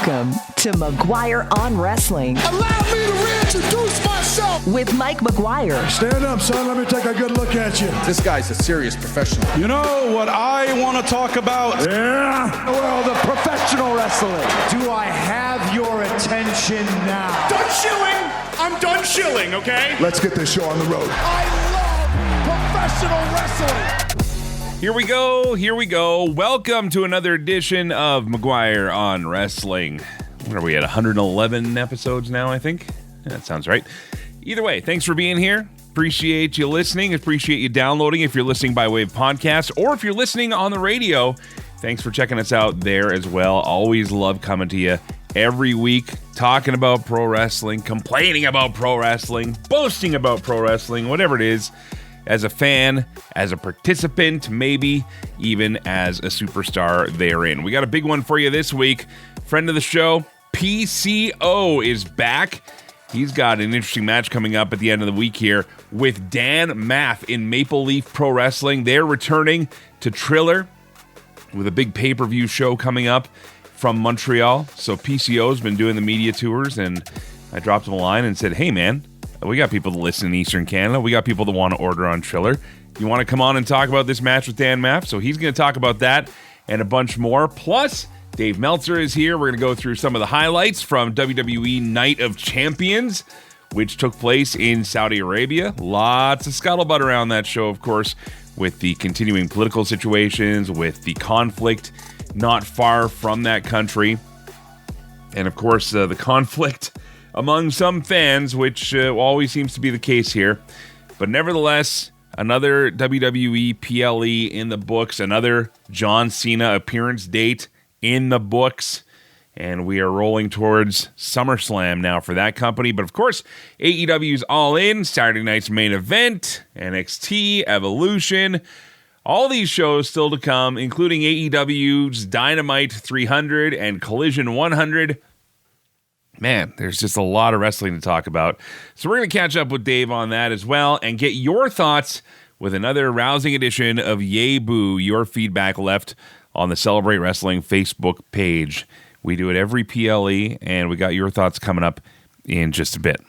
Welcome to McGuire on Wrestling. Allow me to reintroduce myself. With Mike McGuire. Stand up, son. Let me take a good look at you. This guy's a serious professional. You know what I want to talk about? Yeah. Well, the professional wrestling. Do I have your attention now? Done shilling. I'm done shilling, okay? Let's get this show on the road. I love professional wrestling. Here we go. Welcome to another edition of McGuire on Wrestling. What are we at, 111 episodes now, I think? Yeah, that sounds right. Either way, thanks for being here. Appreciate you listening. Appreciate you downloading if you're listening by way of podcast, or if you're listening on the radio, thanks for checking us out there as well. Always love coming to you every week, talking about pro wrestling, complaining about pro wrestling, boasting about pro wrestling, whatever it is. As a fan, as a participant, maybe even as a superstar therein. We got a big one for you this week. Friend of the show, PCO, is back. He's got an interesting match coming up at the end of the week here with Dan Maff in Maple Leaf Pro Wrestling. They're returning to Triller with a big pay-per-view show coming up from Montreal. So PCO's been doing the media tours, and I dropped him a line and said, hey, man, we got people that listen in Eastern Canada. We got people that want to order on Triller. You want to come on and talk about this match with Dan Maff? So he's going to talk about that and a bunch more. Plus, Dave Meltzer is here. We're going to go through some of the highlights from WWE Night of Champions, which took place in Saudi Arabia. Lots of scuttlebutt around that show, of course, with the continuing political situations, with the conflict not far from that country. And, of course, the conflict among some fans, which always seems to be the case here. But nevertheless, another WWE PLE in the books, another John Cena appearance date in the books, and we are rolling towards SummerSlam now for that company. But of course, AEW's All In, Saturday night's main event, NXT, Evolution, all these shows still to come, including AEW's Dynamite 300 and Collision 100. Man, there's just a lot of wrestling to talk about. So we're going to catch up with Dave on that as well and get your thoughts with another rousing edition of Yay Boo, your feedback left on the Celebrate Wrestling Facebook page. We do it every PLE, and we got your thoughts coming up in just a bit.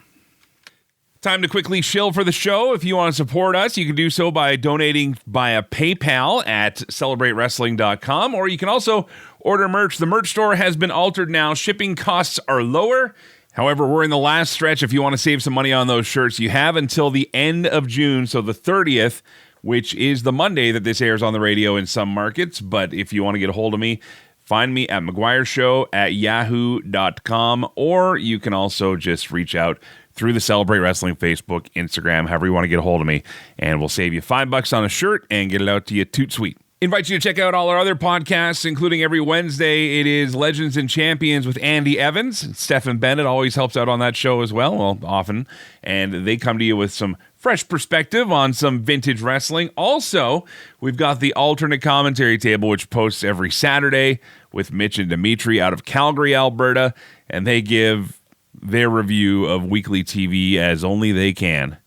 Time to quickly shill for the show. If you want to support us, you can do so by donating via PayPal at CelebrateWrestling.com, or you can also order merch. The merch store has been altered now. Shipping costs are lower. However, we're in the last stretch. If you want to save some money on those shirts, you have until the end of June, so the 30th, which is the Monday that this airs on the radio in some markets. But if you want to get a hold of me, find me at McGuireShow@yahoo.com, or you can also just reach out through the Celebrate Wrestling Facebook, Instagram, however you want to get a hold of me, and we'll save you $5 on a shirt and get it out to you toot sweet. Invite you to check out all our other podcasts, including every Wednesday. It is Legends and Champions with Andy Evans. Stephen Bennett always helps out on that show as well, often, and they come to you with some fresh perspective on some vintage wrestling. Also, we've got the alternate commentary table, which posts every Saturday with Mitch and Dimitri out of Calgary, Alberta, and they give their review of weekly TV as only they can.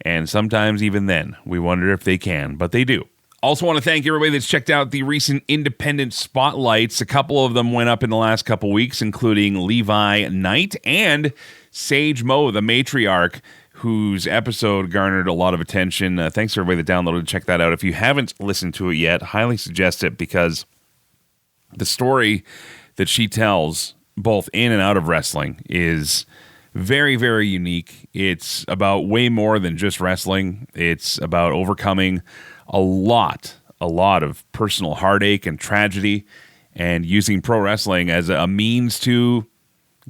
And sometimes even then, we wonder if they can, but they do. Also want to thank everybody that's checked out the recent independent spotlights. A couple of them went up in the last couple weeks, including Levi Knight and Sage Mo, the matriarch, whose episode garnered a lot of attention. Thanks to everybody that downloaded. Check that out. If you haven't listened to it yet, highly suggest it, because the story that she tells, both in and out of wrestling, is very, very unique. It's about way more than just wrestling. It's about overcoming a lot of personal heartache and tragedy, and using pro wrestling as a means to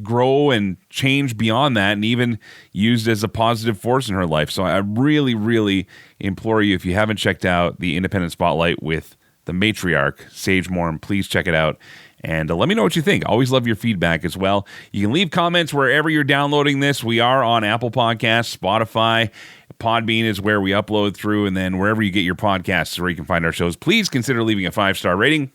grow and change beyond that, and even used as a positive force in her life. So I really, really implore you, if you haven't checked out the Independent Spotlight with the matriarch, Sage Moore, please check it out. And let me know what you think. Always love your feedback as well. You can leave comments wherever you're downloading this. We are on Apple Podcasts, Spotify, Podbean is where we upload through, and then wherever you get your podcasts is where you can find our shows. Please consider leaving a 5-star rating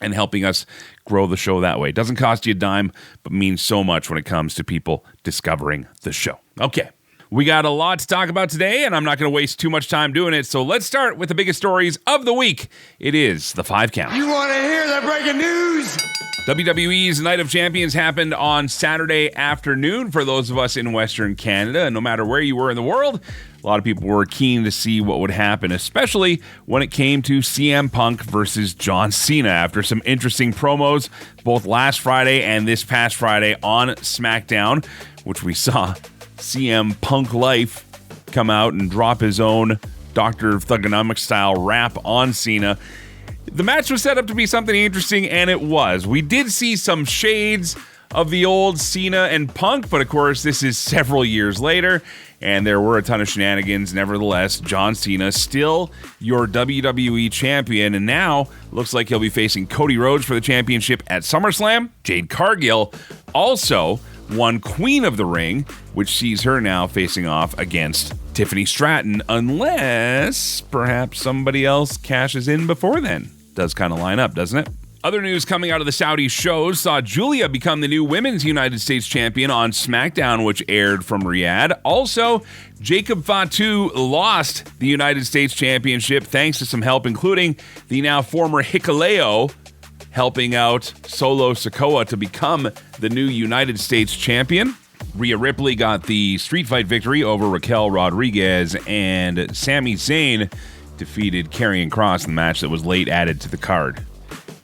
and helping us grow the show that way. It doesn't cost you a dime, but means so much when it comes to people discovering the show. Okay. We got a lot to talk about today, and I'm not going to waste too much time doing it. So let's start with the biggest stories of the week. It is the 5 count. You want to hear the breaking news? WWE's Night of Champions happened on Saturday afternoon for those of us in Western Canada. And no matter where you were in the world, a lot of people were keen to see what would happen, especially when it came to CM Punk versus John Cena after some interesting promos both last Friday and this past Friday on SmackDown, which we saw CM Punk Life come out and drop his own Dr. Thugonomics style rap on Cena. The match was set up to be something interesting, and it was. We did see some shades of the old Cena and Punk, but of course, this is several years later, and there were a ton of shenanigans. Nevertheless, John Cena, still your WWE champion, and now looks like he'll be facing Cody Rhodes for the championship at SummerSlam. Jade Cargill also won Queen of the Ring, which sees her now facing off against Tiffany Stratton, unless perhaps somebody else cashes in before then. Does kind of line up, doesn't it? Other news coming out of the Saudi shows saw Julia become the new Women's United States Champion on SmackDown, which aired from Riyadh. Also, Jacob Fatu lost the United States Championship thanks to some help, including the now former Hikuleo helping out Solo Sikoa to become the new United States Champion. Rhea Ripley got the street fight victory over Raquel Rodriguez, and Sami Zayn defeated Karrion Kross in the match that was late added to the card.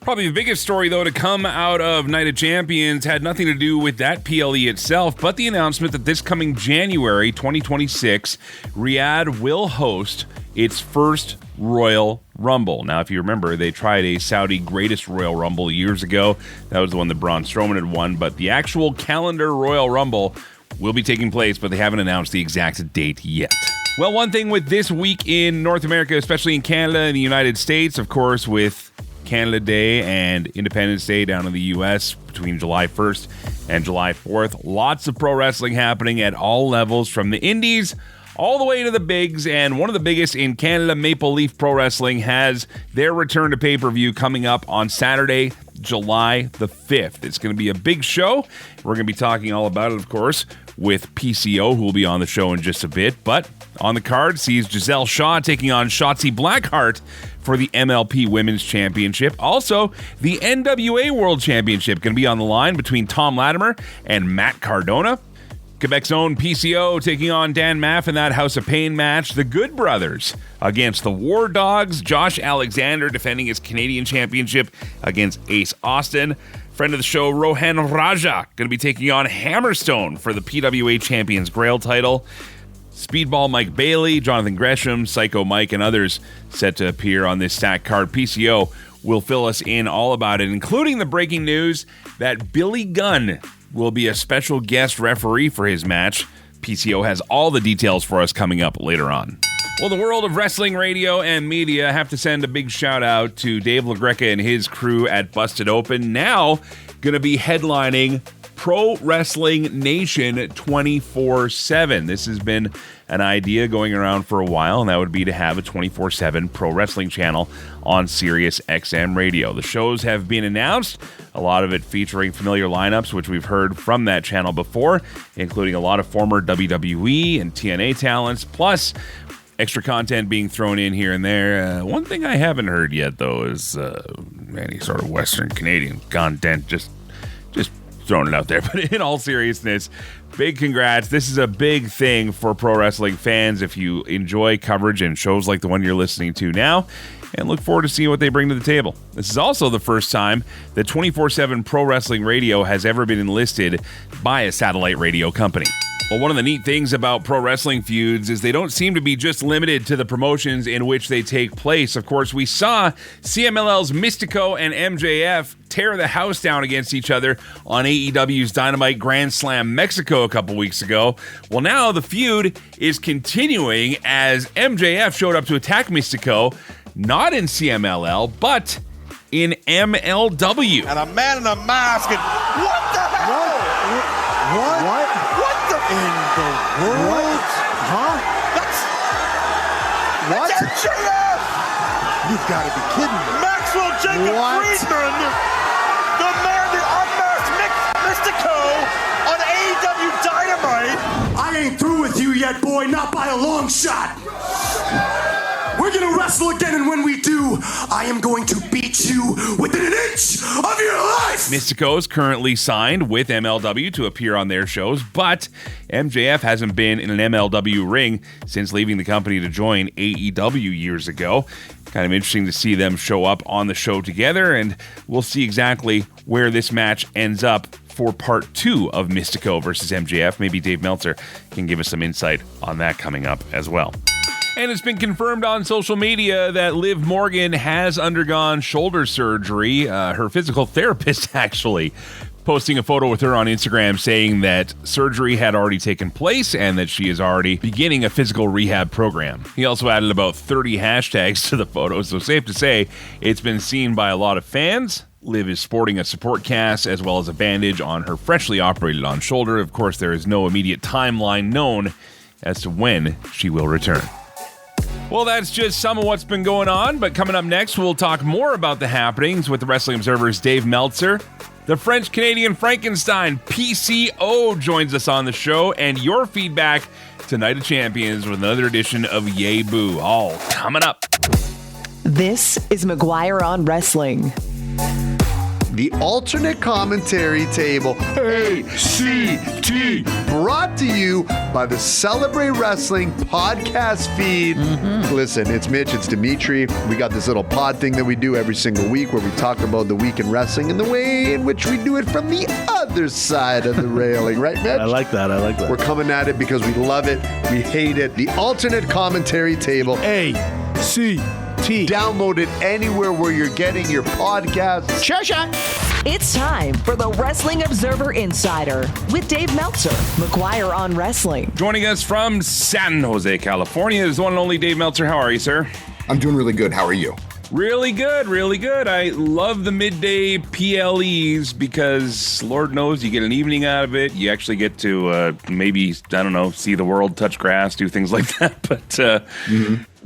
Probably the biggest story, though, to come out of Night of Champions had nothing to do with that PLE itself, but the announcement that this coming January 2026, Riyadh will host its first Royal Rumble. Now, if you remember, they tried a Saudi Greatest Royal Rumble years ago. That was the one that Braun Strowman had won, but the actual calendar Royal Rumble will be taking place, but they haven't announced the exact date yet. Well, one thing with this week in North America, especially in Canada and the United States, of course, with Canada Day and Independence Day down in the U.S. between July 1st and July 4th, lots of pro wrestling happening at all levels, from the indies all the way to the bigs, and one of the biggest in Canada, Maple Leaf Pro Wrestling, has their return to pay-per-view coming up on Saturday, July the 5th. It's going to be a big show. We're going to be talking all about it, of course, with PCO, who will be on the show in just a bit. But on the card sees Giselle Shaw taking on Shotzi Blackheart for the MLP Women's Championship. Also, the NWA World Championship going to be on the line between Tom Latimer and Matt Cardona. Quebec's own PCO taking on Dan Maff in that House of Pain match. The Good Brothers against the War Dogs. Josh Alexander defending his Canadian Championship against Ace Austin. Friend of the show, Rohan Raja, going to be taking on Hammerstone for the PWA Champions Grail title. Speedball Mike Bailey, Jonathan Gresham, Psycho Mike, and others set to appear on this stacked card. PCO will fill us in all about it, including the breaking news that Billy Gunn will be a special guest referee for his match. PCO has all the details for us coming up later on. Well, the world of wrestling, radio, and media, I have to send a big shout out to Dave LaGreca and his crew at Busted Open, now going to be headlining Pro Wrestling Nation 24/7. This has been an idea going around for a while, and that would be to have a 24/7 pro wrestling channel on Sirius XM Radio. The shows have been announced, a lot of it featuring familiar lineups, which we've heard from that channel before, including a lot of former WWE and TNA talents, plus extra content being thrown in here and there. One thing I haven't heard yet, though, is any sort of Western Canadian content, just throwing it out there. But in all seriousness, big congrats. This is a big thing for pro wrestling fans if you enjoy coverage and shows like the one you're listening to now, and look forward to seeing what they bring to the table. This is also the first time that 24/7 Pro Wrestling Radio has ever been enlisted by a satellite radio company. Well, one of the neat things about pro wrestling feuds is they don't seem to be just limited to the promotions in which they take place. Of course, we saw CMLL's Mistico and MJF tear the house down against each other on AEW's Dynamite Grand Slam Mexico a couple weeks ago. Well, now the feud is continuing as MJF showed up to attack Mistico, not in CMLL, but in MLW. And a man in a mask. And what the hell? What? In the world? What? Huh? What? That's MJF! You've got to be kidding me. Maxwell Jacob What? Friedman, the man that unmasked Mystico on AEW Dynamite. I ain't through with you yet. yet, boy, not by a long shot. We're gonna wrestle again, and when we do, I am going to beat you within an inch of your life! Mistico is currently signed with MLW to appear on their shows, but MJF hasn't been in an MLW ring since leaving the company to join AEW years ago. Kind of interesting to see them show up on the show together, and we'll see exactly where this match ends up for part 2 of Mistico versus MJF. Maybe Dave Meltzer can give us some insight on that coming up as well. And it's been confirmed on social media that Liv Morgan has undergone shoulder surgery. Her physical therapist actually posting a photo with her on Instagram saying that surgery had already taken place and that she is already beginning a physical rehab program. He also added about 30 hashtags to the photo, so safe to say it's been seen by a lot of fans. Liv is sporting a support cast as well as a bandage on her freshly operated on shoulder. Of course, there is no immediate timeline known as to when she will return. Well, that's just some of what's been going on, but coming up next, we'll talk more about the happenings with the Wrestling Observer's Dave Meltzer. The French-Canadian Frankenstein, PCO, joins us on the show, and your feedback to Night of Champions with another edition of Yay Boo. All coming up. This is McGuire on Wrestling. The alternate commentary table, ACT, brought to you by the Celebrate Wrestling podcast feed. Listen, it's Mitch, it's Dimitri. We got this little pod thing that we do every single week where we talk about the week in wrestling and the way in which we do it from the other side of the railing, right, Mitch? I like that. We're coming at it because we love it, we hate it. The alternate commentary table, ACT. Download it anywhere where you're getting your podcasts. Cha-cha! It's time for the Wrestling Observer Insider with Dave Meltzer, McGuire on Wrestling. Joining us from San Jose, California is the one and only Dave Meltzer. How are you, sir? I'm doing really good. How are you? Really good, really good. I love the midday PLEs because Lord knows you get an evening out of it. You actually get to maybe, I don't know, see the world, touch grass, do things like that. But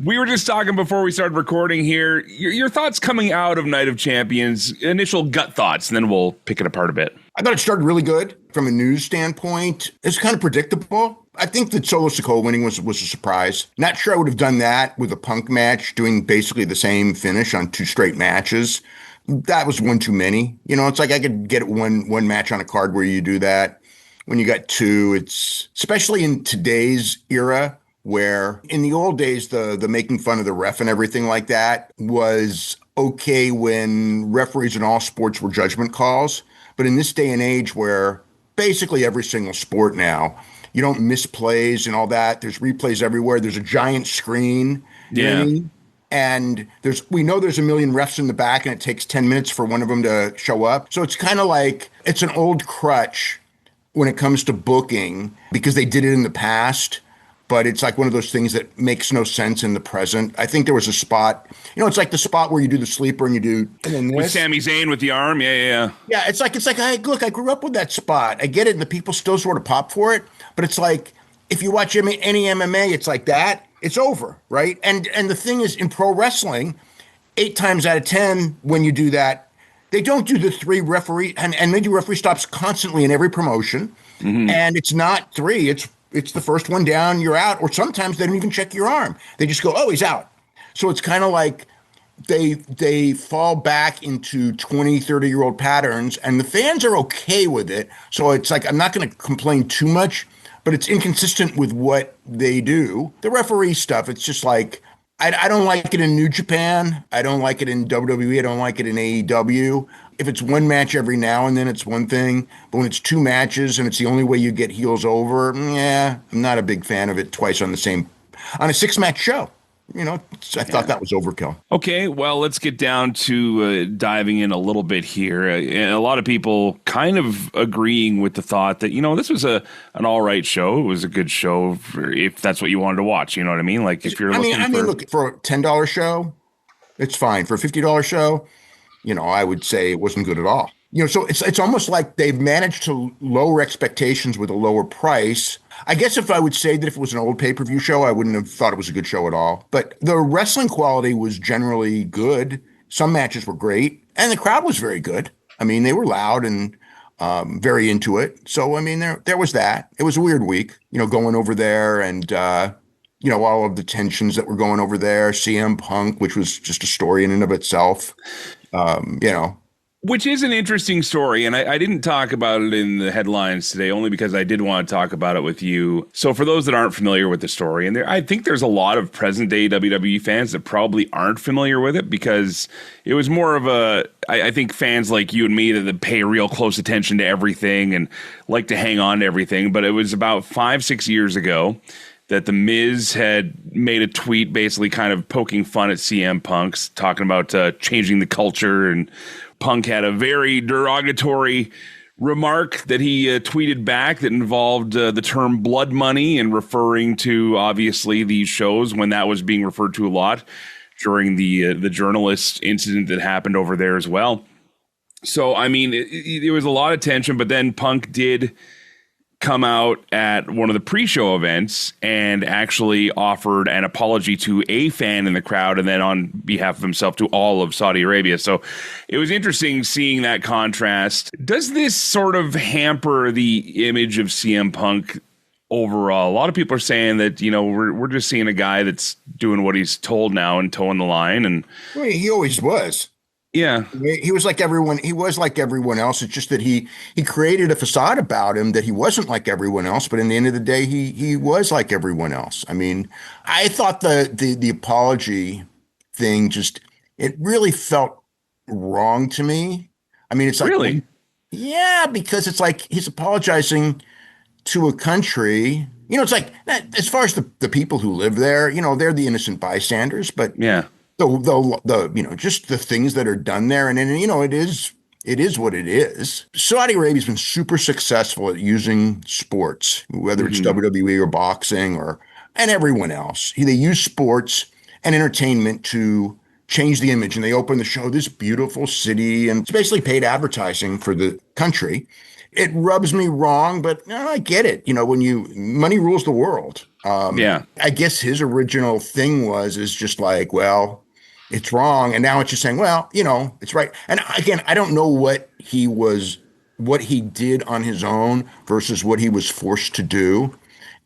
we were just talking before we started recording here. Your thoughts coming out of Night of Champions, initial gut thoughts, and then we'll pick it apart a bit. I thought it started really good from a news standpoint. It's kind of predictable. I think that Solo Sikoa winning was a surprise. Not sure I would have done that with a Punk match, doing basically the same finish on 2 straight matches. That was one too many. You know, it's like I could get one match on a card where you do that. When you got 2, it's especially in today's era where in the old days, the making fun of the ref and everything like that was okay when referees in all sports were judgment calls. But in this day and age where basically every single sport now, you don't miss plays and all that. There's replays everywhere. There's a giant screen. Yeah. And we know there's a million refs in the back and it takes 10 minutes for one of them to show up. So it's kind of like it's an old crutch when it comes to booking because they did it in the past. But it's like one of those things that makes no sense in the present. I think there was a spot, it's like the spot where you do the sleeper and you do and then this. With Sami Zayn with the arm. Yeah. Yeah, it's like, I grew up with that spot. I get it. And the people still sort of pop for it. But it's like, if you watch any MMA, it's like that. It's over, right? And the thing is, in pro wrestling, 8 times out of 10, when you do that, they don't do the 3 referee, and they do referee stops constantly in every promotion. And it's not 3, it's the first one down, you're out. Or sometimes they don't even check your arm. They just go, oh, he's out. So it's kind of like they fall back into 20, 30-year-old patterns, and the fans are okay with it. So it's like, I'm not going to complain too much, but it's inconsistent with what they do. The referee stuff, it's just like, I don't like it in New Japan. I don't like it in WWE. I don't like it in AEW. If it's one match every now and then, it's one thing. But when it's 2 matches and it's the only way you get heels over, I'm not a big fan of it twice on a 6-match show. I thought that was overkill. Okay, well, let's get down to diving in a little bit here. A lot of people kind of agreeing with the thought that, this was an all right show. It was a good show if that's what you wanted to watch. You know what I mean? Like if you're look, for a $10 show, it's fine. For a $50 show, I would say it wasn't good at all. So it's almost like they've managed to lower expectations with a lower price. I guess if I would say that if it was an old pay-per-view show, I wouldn't have thought it was a good show at all. But the wrestling quality was generally good. Some matches were great, and the crowd was very good. I mean, they were loud, and very into it. So, I mean, there was that. It was a weird week, going over there and, all of the tensions that were going over there. CM Punk, which was just a story in and of itself, Which is an interesting story, and I didn't talk about it in the headlines today, only because I did want to talk about it with you. So for those that aren't familiar with the story, and I think there's a lot of present-day WWE fans that probably aren't familiar with it, because it was more of I think fans like you and me that pay real close attention to everything and like to hang on to everything, but it was about 5-6 years ago that The Miz had made a tweet basically kind of poking fun at CM Punk's, talking about changing the culture, and Punk had a very derogatory remark that he tweeted back that involved the term blood money, and referring to, obviously, these shows when that was being referred to a lot during the journalist incident that happened over there as well. So, I mean, there was a lot of tension, but then Punk did come out at one of the pre-show events and actually offered an apology to a fan in the crowd, and then on behalf of himself to all of Saudi Arabia. So it was interesting seeing that contrast. Does this sort of hamper the image of CM Punk overall? A lot of people are saying that, we're just seeing a guy that's doing what he's told now and towing the line. And well, he always was. Yeah, he was like everyone. He was like everyone else. It's just that he created a facade about him that he wasn't like everyone else. But in the end of the day, he was like everyone else. I mean, I thought the apology thing it really felt wrong to me. I mean, it's like, really, yeah, because it's like he's apologizing to a country. It's like, as far as the people who live there, they're the innocent bystanders. But yeah. The just the things that are done there, and then it is what it is. Saudi Arabia's been super successful at using sports, whether it's WWE or boxing and everyone else. They use sports and entertainment to change the image, and they open the show this beautiful city, and it's basically paid advertising for the country. It rubs me wrong, but I get it. When money rules the world. Yeah, I guess his original thing is just like, well, it's wrong. And now it's just saying, well, it's right. And again, I don't know what he did on his own versus what he was forced to do.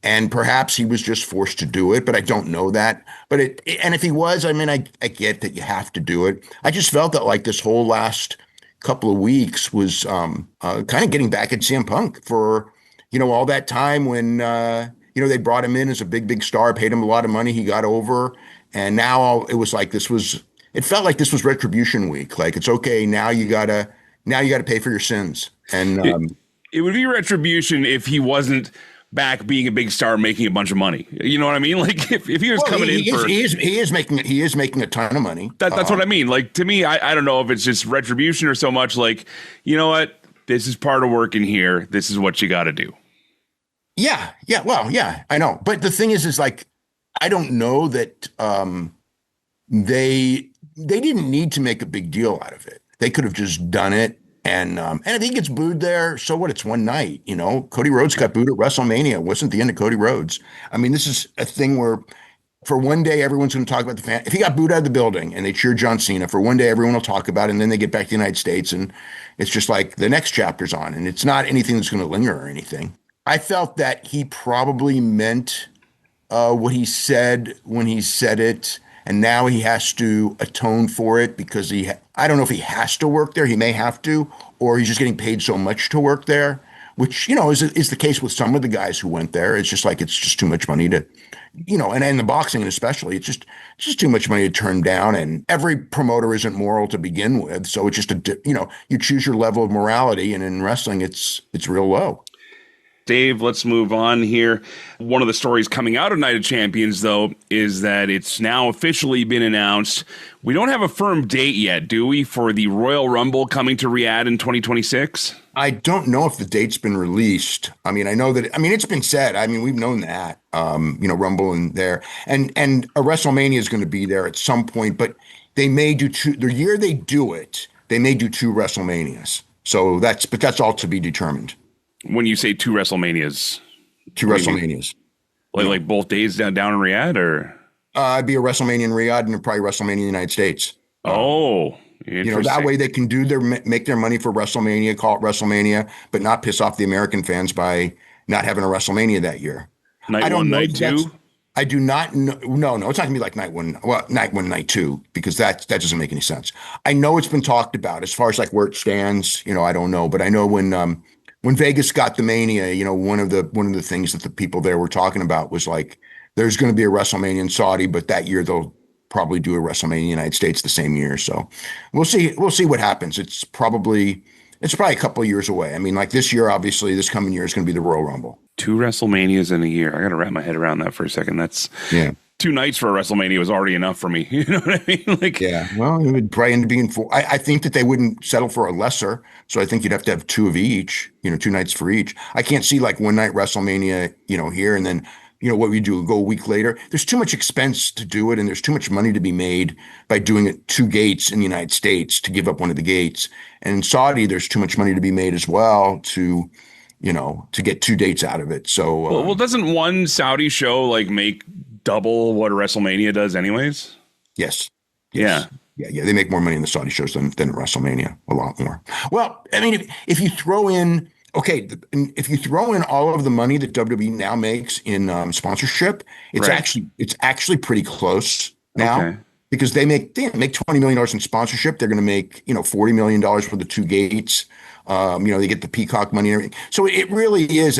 And perhaps he was just forced to do it, but I don't know that. But and if he was, I mean, I get that you have to do it. I just felt that like this whole last couple of weeks was kind of getting back at CM Punk for, all that time when, they brought him in as a big star, paid him a lot of money. He got over. And now it was like it felt like this was retribution week. Like, it's okay. Now you gotta pay for your sins. And it would be retribution if he wasn't back being a big star, making a bunch of money. You know what I mean? Like if he was coming in for, he is making a ton of money. That's what I mean. Like, to me, I don't know if it's just retribution or so much like, you know what, this is part of working here. This is what you got to do. Yeah. Well, yeah, I know. But the thing is like, I don't know that they didn't need to make a big deal out of it. They could have just done it. And if he gets booed there, so what? It's one night, Cody Rhodes got booed at WrestleMania. It wasn't the end of Cody Rhodes. I mean, this is a thing where for one day, everyone's going to talk about the fan. If he got booed out of the building and they cheer John Cena, for one day, everyone will talk about it. And then they get back to the United States and it's just like the next chapter's on. And it's not anything that's going to linger or anything. I felt that he probably meant what he said when he said it, and now he has to atone for it because I don't know if he has to work there. He may have to, or he's just getting paid so much to work there, which, is the case with some of the guys who went there. It's just like, it's just too much money to, and in the boxing especially, it's just too much money to turn down. And every promoter isn't moral to begin with. So it's just you choose your level of morality, and in wrestling, it's real low. Dave, let's move on here. One of the stories coming out of Night of Champions, though, is that it's now officially been announced. We don't have a firm date yet, do we, for the Royal Rumble coming to Riyadh in 2026? I don't know if the date's been released. I mean, I know that, it's been said. I mean, we've known that, Rumble in there. And a WrestleMania is going to be there at some point, but they may do the year they do it, they may do 2 WrestleManias. So that's all to be determined. When you say 2 WrestleManias, 2 WrestleManias, like both days down in Riyadh, or it'd be a WrestleMania in Riyadh and probably WrestleMania in the United States. Oh, That way they can make their money for WrestleMania, call it WrestleMania, but not piss off the American fans by not having a WrestleMania that year. Night one, night two? I do not know. No, it's not going to be like night one, night two, because that doesn't make any sense. I know it's been talked about as far as like where it stands. I don't know, but I know when Vegas got the Mania, one of the things that the people there were talking about was like, there's going to be a WrestleMania in Saudi, but that year they'll probably do a WrestleMania in the United States the same year. So we'll see what happens. It's probably a couple of years away. I mean, like this year, obviously, this coming year is going to be the Royal Rumble. 2 WrestleManias in a year. I got to wrap my head around that for a second. That's 2 nights for a WrestleMania was already enough for me. You know what I mean? Like, yeah. Well, it would probably end up being 4. I think that they wouldn't settle for a lesser. So I think you'd have to have 2 of each. 2 nights for each. I can't see like one night WrestleMania, here, and then what we do, go a week later. There's too much expense to do it, and there's too much money to be made by doing it 2 gates in the United States to give up one of the gates. And in Saudi, there's too much money to be made as well to get 2 dates out of it. So, well, doesn't one Saudi show like make double what a WrestleMania does anyways? Yes. Yeah. They make more money in the Saudi shows than WrestleMania, a lot more. Well, I mean, if you throw in, if you throw in all of the money that WWE now makes in sponsorship, it's actually pretty close now, because they make $20 million in sponsorship. They're going to make $40 million for the 2 gates. They get the Peacock money and everything. So it really is.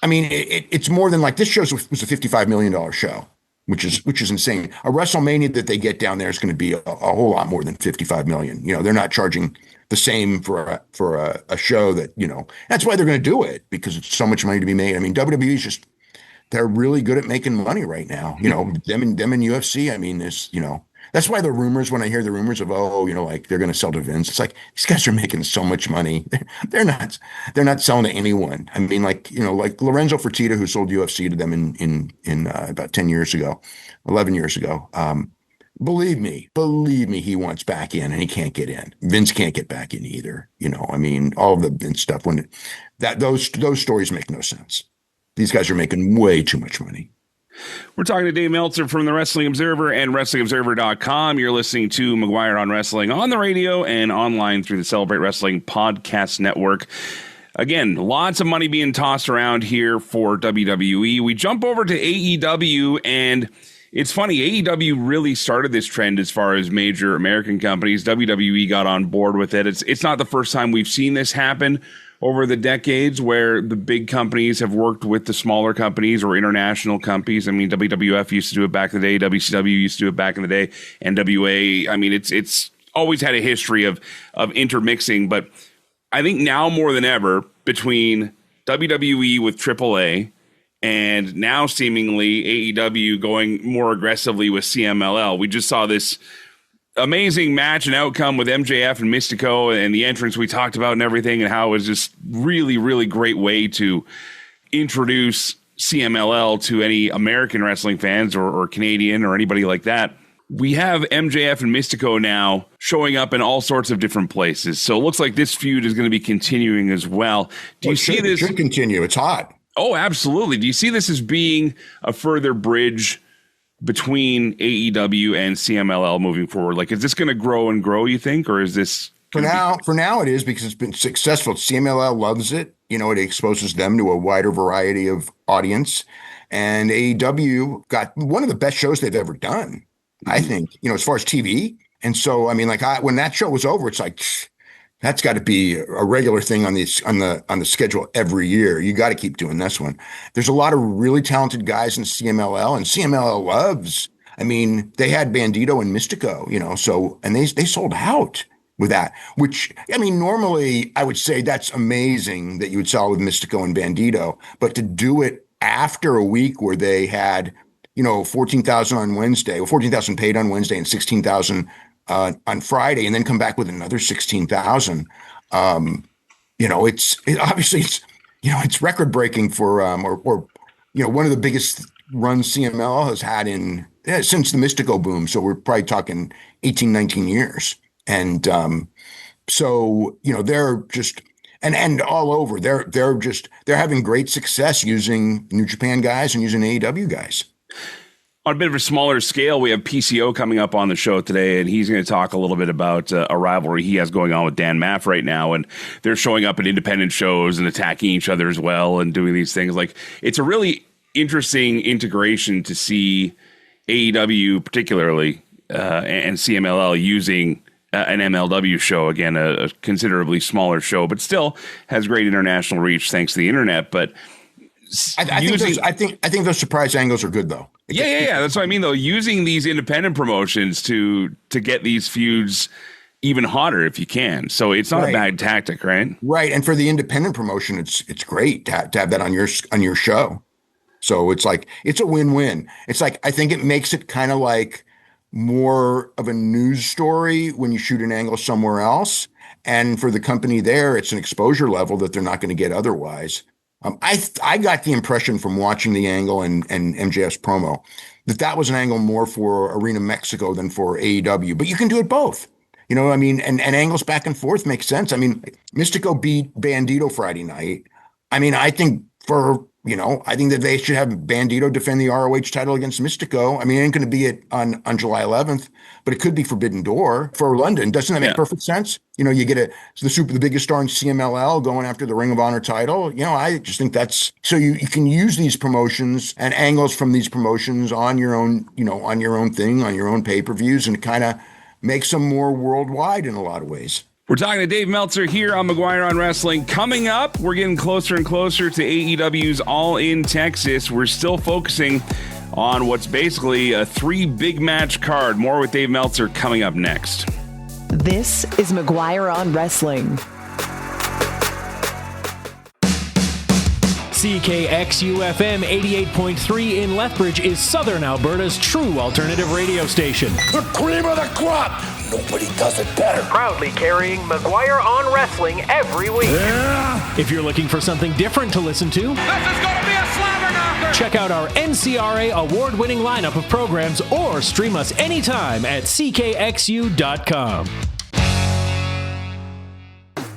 It's more than like this show was a $55 million show, which is insane. A WrestleMania that they get down there is going to be a whole lot more than $55 million. They're not charging the same for a show that, that's why they're going to do it, because it's so much money to be made. I mean, WWE is they're really good at making money right now. Them and UFC. I mean, that's why the rumors, when I hear the rumors of, like they're going to sell to Vince, it's like, these guys are making so much money. They're not selling to anyone. I mean, like Lorenzo Fertitta, who sold UFC to them in about 11 years ago. Believe me, he wants back in and he can't get in. Vince can't get back in either. All of the Vince stuff, those stories make no sense. These guys are making way too much money. We're talking to Dave Meltzer from the Wrestling Observer and WrestlingObserver.com. You're listening to McGuire on Wrestling on the radio and online through the Celebrate Wrestling Podcast Network. Again, lots of money being tossed around here for WWE. We jump over to AEW, and it's funny, AEW really started this trend as far as major American companies. WWE got on board with it. It's not the first time we've seen this happen over the decades, where the big companies have worked with the smaller companies or international companies. I mean, WWF used to do it back in the day. WCW used to do it back in the day. NWA. I mean, it's always had a history of intermixing. But I think now more than ever, between WWE with AAA and now seemingly AEW going more aggressively with CMLL, we just saw this amazing match and outcome with MJF and Mistico and the entrance we talked about and everything, and how it was just really, really great way to introduce CMLL to any American wrestling fans or Canadian or anybody like that. We have MJF and Mistico now showing up in all sorts of different places. So it looks like this feud is going to be continuing as well. Do you see this? It should continue. It's hot. Oh, absolutely. Do you see this as being a further bridge between AEW and CMLL moving forward? Like, is this going to grow and grow, you think, or is this for now it is, because it's been successful. CMLL loves it. It exposes them to a wider variety of audience, and AEW got one of the best shows they've ever done, I think, as far as TV. And so, I mean, like when that show was over, it's like, that's got to be a regular thing on the schedule every year. You got to keep doing this one. There's a lot of really talented guys in CMLL, and CMLL loves. I mean, they had Bandito and Mistico, and they sold out with that. Which, I mean, normally I would say that's amazing that you would sell with Mistico and Bandito, but to do it after a week where they had 14,000 on Wednesday, or 14,000 paid on Wednesday and 16,000 on Friday, and then come back with another 16,000. It's record breaking for one of the biggest runs CML has had since the Mistico boom. So we're probably talking 18, 19 years. And they're just and all over. They're having great success using New Japan guys and using AEW guys. On a bit of a smaller scale, we have PCO coming up on the show today, and he's going to talk a little bit about a rivalry he has going on with Dan Maff right now, and they're showing up at independent shows and attacking each other as well and doing these things. Like, it's a really interesting integration to see AEW particularly and CMLL using an MLW show, again, a considerably smaller show, but still has great international reach thanks to the internet. But I think those surprise angles are good, though. Yeah. That's what I mean, though. Using these independent promotions to get these feuds even hotter if you can. So it's not a bad tactic, right? Right. And for the independent promotion, it's great to have that on your show. So it's like, it's a win-win. It's like, I think it makes it kind of like more of a news story when you shoot an angle somewhere else. And for the company there, it's an exposure level that they're not going to get otherwise. I got the impression from watching the angle and MJF's promo that was an angle more for Arena Mexico than for AEW, but you can do it both. You know, I mean, and angles back and forth make sense. I mean, Mistico beat Bandito Friday night. I mean, I think that they should have Bandito defend the ROH title against Mistico. I mean, it ain't going to be on July 11th, but it could be Forbidden Door for London. Doesn't that make perfect sense? You know, you get the biggest star in CMLL going after the Ring of Honor title. You know, I just think that's so you can use these promotions and angles from these promotions on your own, on your own thing, on your own pay-per-views, and kind of makes them more worldwide in a lot of ways. We're talking to Dave Meltzer here on McGuire on Wrestling. Coming up, we're getting closer and closer to AEW's All In Texas. We're still focusing on what's basically a 3 big match card. More with Dave Meltzer coming up next. This is McGuire on Wrestling. CKXU-FM 88.3 in Lethbridge is Southern Alberta's true alternative radio station. The cream of the crop! Nobody does it better. Proudly carrying McGuire on Wrestling every week. Yeah. If you're looking for something different to listen to, This is going to be a slobber knocker! check out our NCRA award-winning lineup of programs or stream us anytime at ckxu.com.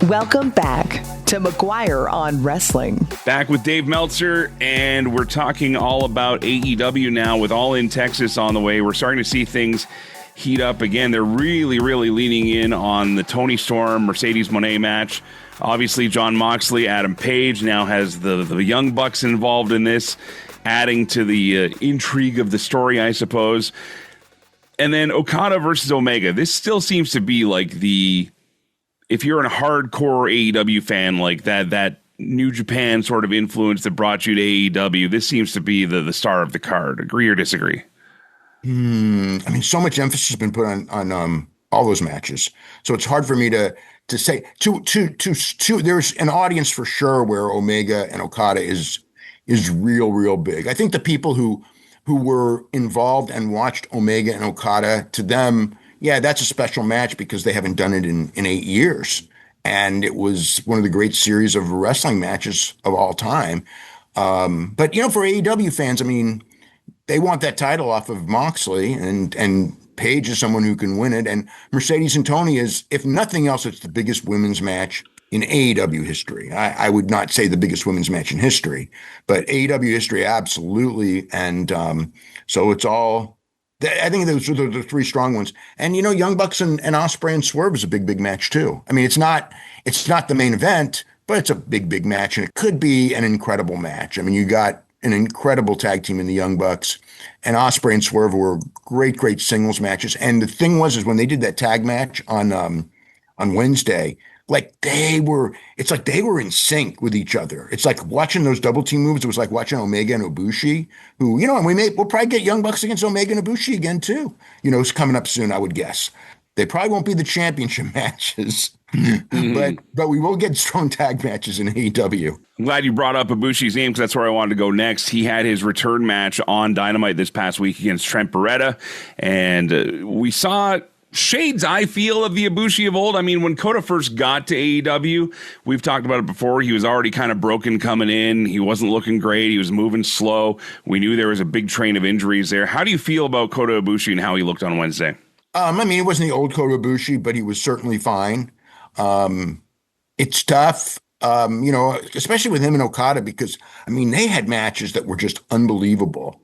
Welcome back to McGuire on Wrestling. Back with Dave Meltzer, and we're talking all about AEW now with All In Texas on the way. We're starting to see things heat up again. They're really, really leaning in on the Toni Storm, Mercedes Moné match. Obviously, Jon Moxley, Adam Page now has the Young Bucks involved in this, adding to the intrigue of the story, I suppose. And then Okada versus Omega. This still seems to be like if you're a hardcore AEW fan, like that New Japan sort of influence that brought you to AEW, this seems to be the star of the card. Agree or disagree? I mean, so much emphasis has been put on all those matches, so it's hard for me to say. There's an audience for sure where Omega and Okada is real big. I think the people who were involved and watched Omega and Okada, to them, yeah, that's a special match because they haven't done it in 8 years, and it was one of the great series of wrestling matches of all time. But for AEW fans, I mean, they want that title off of Moxley, and Page is someone who can win it. And Mercedes and Toni is, if nothing else, it's the biggest women's match in AEW history. I would not say the biggest women's match in history, but AEW history, absolutely. And so it's all, I think those are the 3 strong ones. And, Young Bucks and Ospreay and Swerve is a big match too. I mean, it's not the main event, but it's a big match, and it could be an incredible match. I mean, you got an incredible tag team in the Young Bucks, and Ospreay and Swerve were great singles matches. And the thing is when they did that tag match on Wednesday, it's like they were in sync with each other. It's like watching those double team moves. It was like watching Omega and Ibushi, who, and we'll probably get Young Bucks against Omega and Ibushi again too. It's coming up soon, I would guess. They probably won't be the championship matches, but we will get strong tag matches in AEW. I'm glad you brought up Ibushi's name because that's where I wanted to go next. He had his return match on Dynamite this past week against Trent Beretta, and we saw shades, I feel, of the Ibushi of old. I mean, when Kota first got to AEW, we've talked about it before, he was already kind of broken coming in. He wasn't looking great. He was moving slow. We knew there was a big train of injuries there. How do you feel about Kota Ibushi and how he looked on Wednesday? I mean, it wasn't the old Kota Ibushi, but he was certainly fine. It's tough, especially with him and Okada, because, I mean, they had matches that were just unbelievable.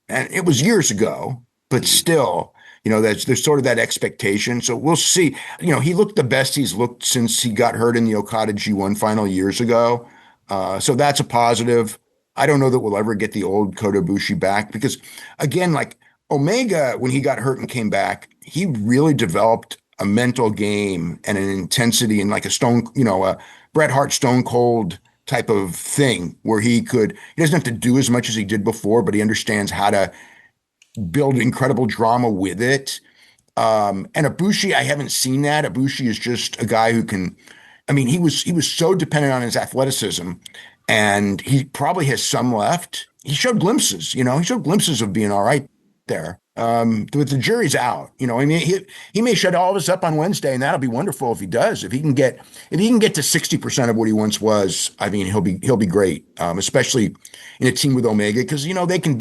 And it was years ago, but still, there's sort of that expectation. So we'll see. He looked the best he's looked since he got hurt in the Okada G1 final years ago. So that's a positive. I don't know that we'll ever get the old Kota Ibushi back because, again, like Omega, when he got hurt and came back, he really developed a mental game and an intensity and like a Bret Hart Stone Cold type of thing where he doesn't have to do as much as he did before, but he understands how to build incredible drama with it. And Ibushi, I haven't seen that. Ibushi is just a guy who he was so dependent on his athleticism, and he probably has some left. He showed glimpses, of being all right there. But the jury's out. He may shut all of us up on Wednesday, and that'll be wonderful if he does. If he can get to 60% of what he once was, he'll be great. Especially in a team with Omega, because they can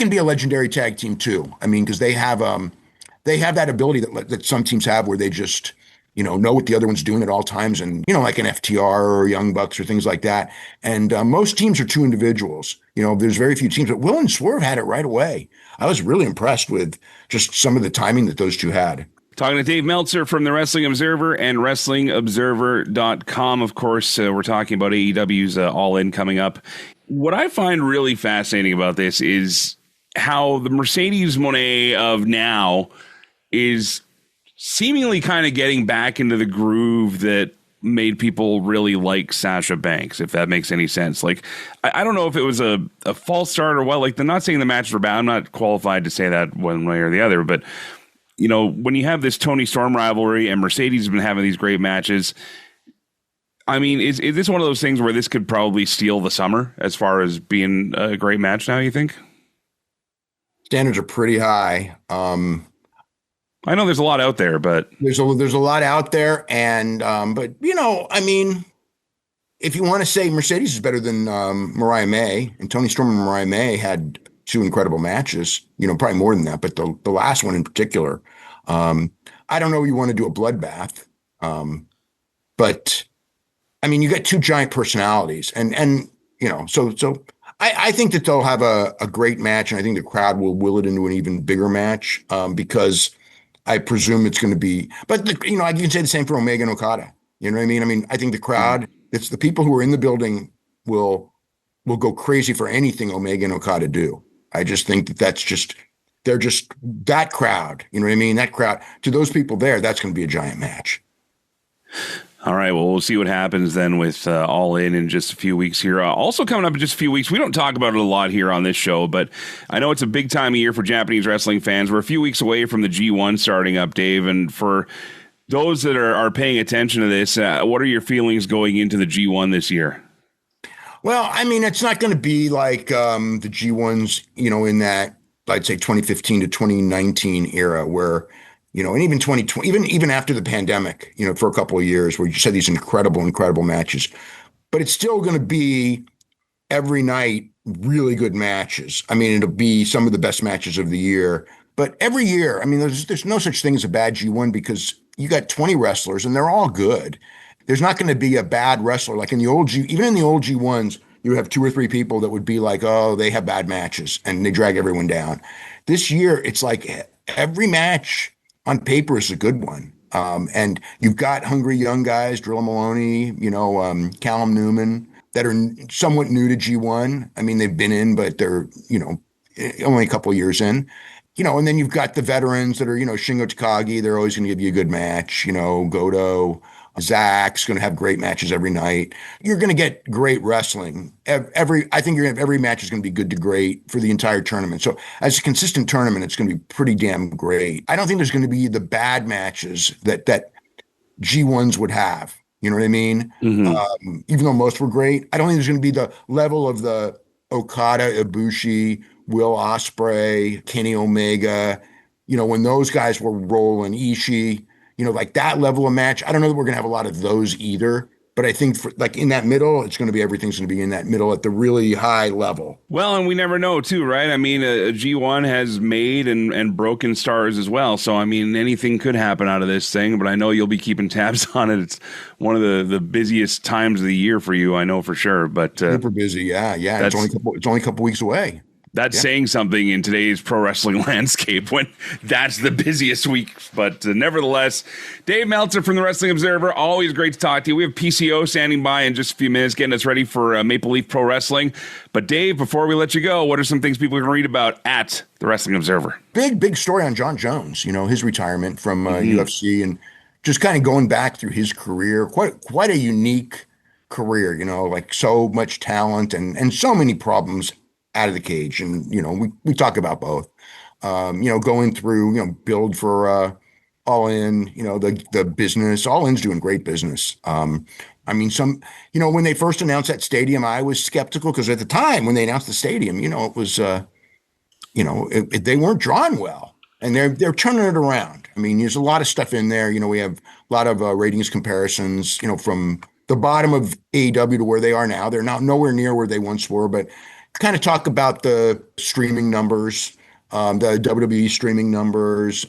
be a legendary tag team too. Because they have that ability that some teams have where they just know what the other one's doing at all times, and like an FTR or Young Bucks or things like that. And most teams are two individuals. There's very few teams, but Will and Swerve had it right away. I was really impressed with just some of the timing that those two had. Talking to Dave Meltzer from the Wrestling Observer and WrestlingObserver.com. Of course, we're talking about AEW's All In coming up. What I find really fascinating about this is how the Mercedes Moné of now is seemingly kind of getting back into the groove that made people really like Sasha Banks, if that makes any sense. Like, I don't know if it was a false start or what. Like, I'm not saying the matches were bad. I'm not qualified to say that one way or the other. But, when you have this Tony Storm rivalry and Mercedes has been having these great matches, is this one of those things where this could probably steal the summer as far as being a great match now, you think? Standards are pretty high. I know there's a lot out there, but there's a lot out there, and but if you want to say Mercedes is better than Mariah May, and Tony Storm and Mariah May had two incredible matches, probably more than that, but the last one in particular, I don't know if you want to do a bloodbath, but you got two giant personalities, and so I think that they'll have a great match, and I think the crowd will will it into an even bigger match because I presume it's going to be, but you can say the same for Omega and Okada. You know what I mean? I think the crowd, it's the people who are in the building will go crazy for anything Omega and Okada do. I just think they're just that crowd. You know what I mean? That crowd, to those people there, that's going to be a giant match. All right, well, we'll see what happens then with All In just a few weeks here. Also coming up in just a few weeks, we don't talk about it a lot here on this show, but I know it's a big time of year for Japanese wrestling fans. We're a few weeks away from the G1 starting up, Dave, and for those that are paying attention to this, what are your feelings going into the G1 this year? Well, it's not going to be like the G1s, in that, I'd say 2015 to 2019 era where and even 2020, even after the pandemic, for a couple of years where you just had these incredible matches, but it's still going to be every night really good matches. It'll be some of the best matches of the year, but every year, there's no such thing as a bad G1 because you got 20 wrestlers and they're all good. There's not going to be a bad wrestler. Like even in the old G1s, you have two or three people that would be like, oh, they have bad matches and they drag everyone down. This year, it's like every match on paper is a good one. And you've got hungry young guys, Drilla Maloney, Callum Newman, that are somewhat new to G1. They've been in, but they're, only a couple of years in, and then you've got the veterans that are, Shingo Takagi, they're always going to give you a good match, Goto, Zach's going to have great matches every night. You're going to get great wrestling. I think every match is going to be good to great for the entire tournament. So as a consistent tournament, it's going to be pretty damn great. I don't think there's going to be the bad matches that G1s would have. You know what I mean? Mm-hmm. Even though most were great, I don't think there's going to be the level of the Okada, Ibushi, Will Ospreay, Kenny Omega, when those guys were rolling, Ishii, like that level of match. I don't know that we're going to have a lot of those either, but I think for like in that middle, everything's going to be in that middle at the really high level. Well, and we never know too, right? A G1 has made and broken stars as well. So, anything could happen out of this thing, but I know you'll be keeping tabs on it. It's one of the busiest times of the year for you, I know for sure. But super busy. Yeah. It's only a couple weeks away. That's saying something in today's pro wrestling landscape when that's the busiest week. But nevertheless, Dave Meltzer from the Wrestling Observer, always great to talk to you. We have PCO standing by in just a few minutes, getting us ready for Maple Leaf Pro Wrestling. But Dave, before we let you go, what are some things people can read about at the Wrestling Observer? Big story on John Jones, his retirement from UFC and just kind of going back through his career. Quite a unique career, like so much talent and so many problems out of the cage. And, we talk about both, going through, build for All In, the business. All In's doing great business. When they first announced that stadium, I was skeptical because at the time when they announced the stadium, it was, they weren't drawn well. And they're turning it around. There's a lot of stuff in there. We have a lot of ratings comparisons, from the bottom of AEW to where they are now. They're not nowhere near where they once were, but kind of talk about the streaming numbers, the WWE streaming numbers.